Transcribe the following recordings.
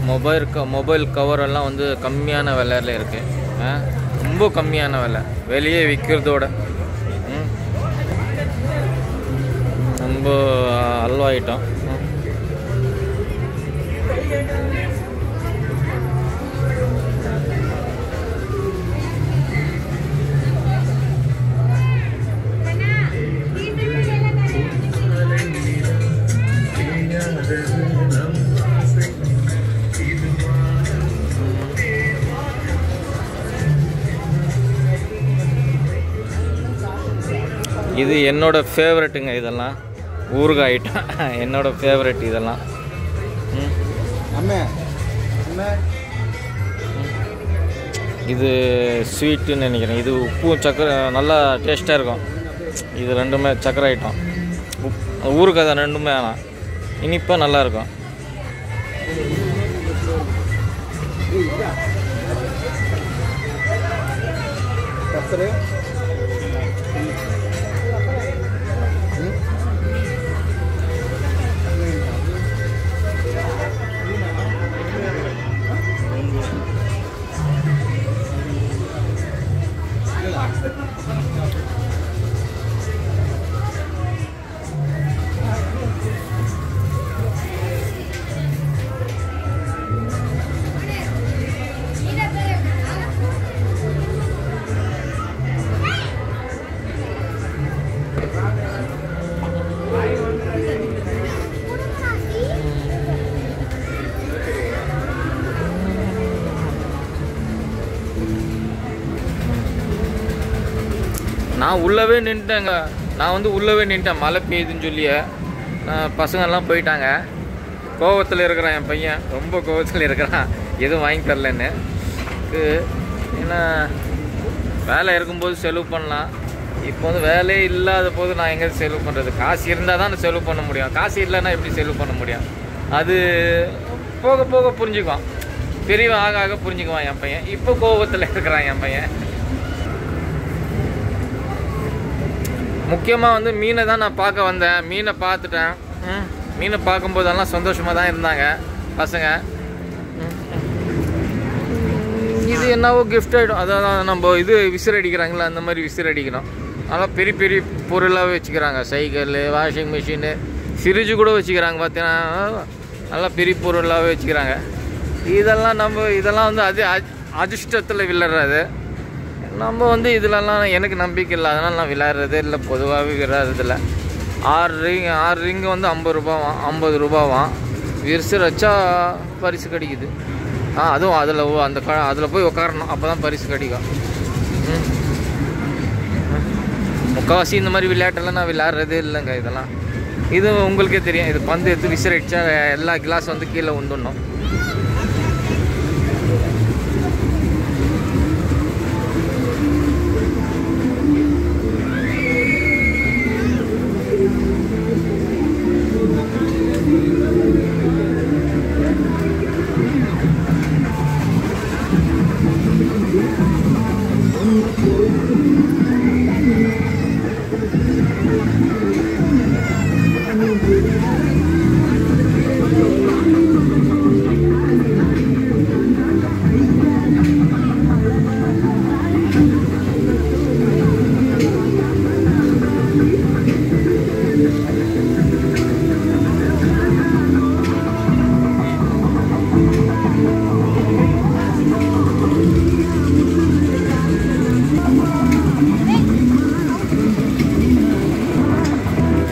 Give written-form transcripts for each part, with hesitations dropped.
Mobile cover எல்லாம் வந்து கம்மியான விலையில இருக்குது. ரொம்ப கம்மியான விலை, வெளியே விற்கிறதோட. ரொம்ப அல்வாயிட்டோம். இது என்னோட ஃபேவரெட்டுங்க. இதெல்லாம் ஊறுகாய் ஐட்டம், என்னோட ஃபேவரெட் இதெல்லாம். இது ஸ்வீட்டுன்னு நினைக்கிறேன். இது உப்பும் சக்கரை நல்லா டேஸ்ட்டாக இருக்கும். இது ரெண்டுமே சக்கரை ஐட்டம். ஊறுகாய் தான் ரெண்டுமே. ஆனால் இனிப்பாக நல்லாயிருக்கும். நான் உள்ளவே நின்ட்டேங்க. மழை பெய்யுதுன்னு சொல்லியே பசங்கள்லாம் போயிட்டாங்க. கோவத்தில் இருக்கிறான் என் பையன், ரொம்ப கோவத்தில் இருக்கிறான், எதுவும் வாங்கி தரலன்னு. ஏன்னா வேலை இருக்கும்போது செலவு பண்ணலாம். இப்போ வந்து வேலையே இல்லாத போது நான் எங்கே செலவு பண்ணுறது? காசு இருந்தால் தான் செலவு பண்ண முடியும். காசு இல்லைன்னா எப்படி செலவு பண்ண முடியும்? அது போக போக புரிஞ்சுக்குவான். பெரியவன் ஆக ஆக புரிஞ்சுக்குவான் என் பையன். இப்போ கோவத்தில் இருக்கிறான் என் பையன். முக்கியமாக வந்து மீனை தான் நான் பார்க்க வந்தேன். மீனை பார்த்துட்டேன். மீனை பார்க்கும்போதெல்லாம் சந்தோஷமாக தான் இருந்தாங்க பசங்க. இது என்னவோ கிஃப்ட் ஆகிடும். அதான் நம்ம இது விசிறு அடிக்கிறாங்களா, அந்த மாதிரி விசிறு அடிக்கணும். அதெல்லாம் பெரிய பெரிய பொருளாகவே வச்சுக்கிறாங்க. சைக்கிள், வாஷிங் மிஷினு, ஃப்ரிட்ஜு கூட வச்சுக்கிறாங்க. பார்த்தீங்கன்னா நல்லா பெரிய பொருளாகவே வச்சுக்கிறாங்க. இதெல்லாம் வந்து அது அதிர்ஷ்டத்தில் விளையாடுறது. நம்ம வந்து இதிலலாம் எனக்கு நம்பிக்கை இல்லை, அதனால் நான் விளையாடுறதே இல்லை. பொதுவாகவே விளையாடுறதில்ல. 6 ரிங்கு வந்து 50 ரூபாவாம். விரிசு வச்சா பரிசு கிடைக்குது. அதுவும் அதில் போய் உட்காரணும், அப்போ தான் பரிசு கிடைக்கும். முக்கால்வாசி இந்த மாதிரி விளையாட்டெல்லாம் நான் விளையாடுறதே இல்லைங்க. இதெல்லாம் இது உங்களுக்கே தெரியும். இது பந்து எடுத்து விசிறு அடித்தா எல்லா கிளாஸ் வந்து கீழே வந்துடணும்.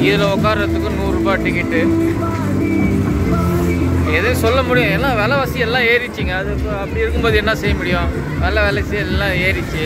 இதில் உட்கார்றதுக்கு 100 ரூபாய் டிக்கெட்டு. எதுவும் சொல்ல முடியும், ஏன்னா விலைவாசி எல்லாம் ஏறிச்சிங்க. அது அப்படி இருக்கும்போது என்ன செய்ய முடியும்? விலைவாசி எல்லாம் ஏறிச்சு.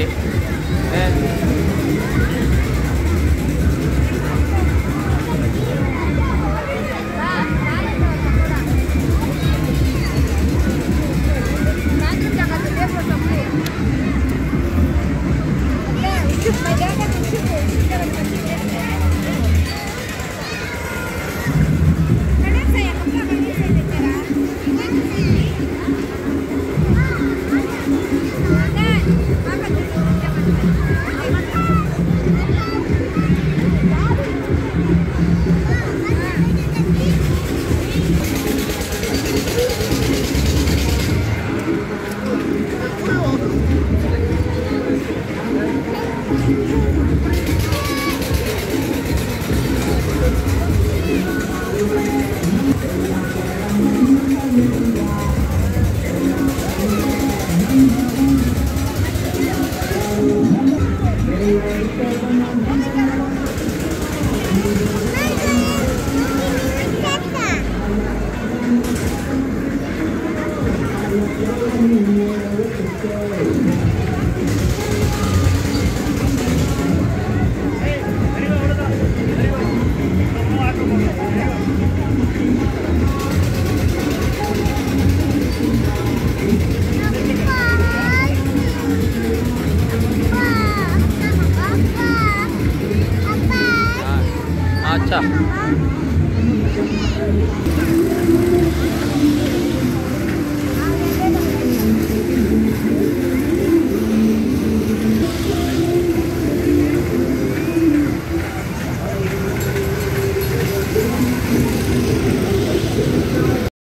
अच्छा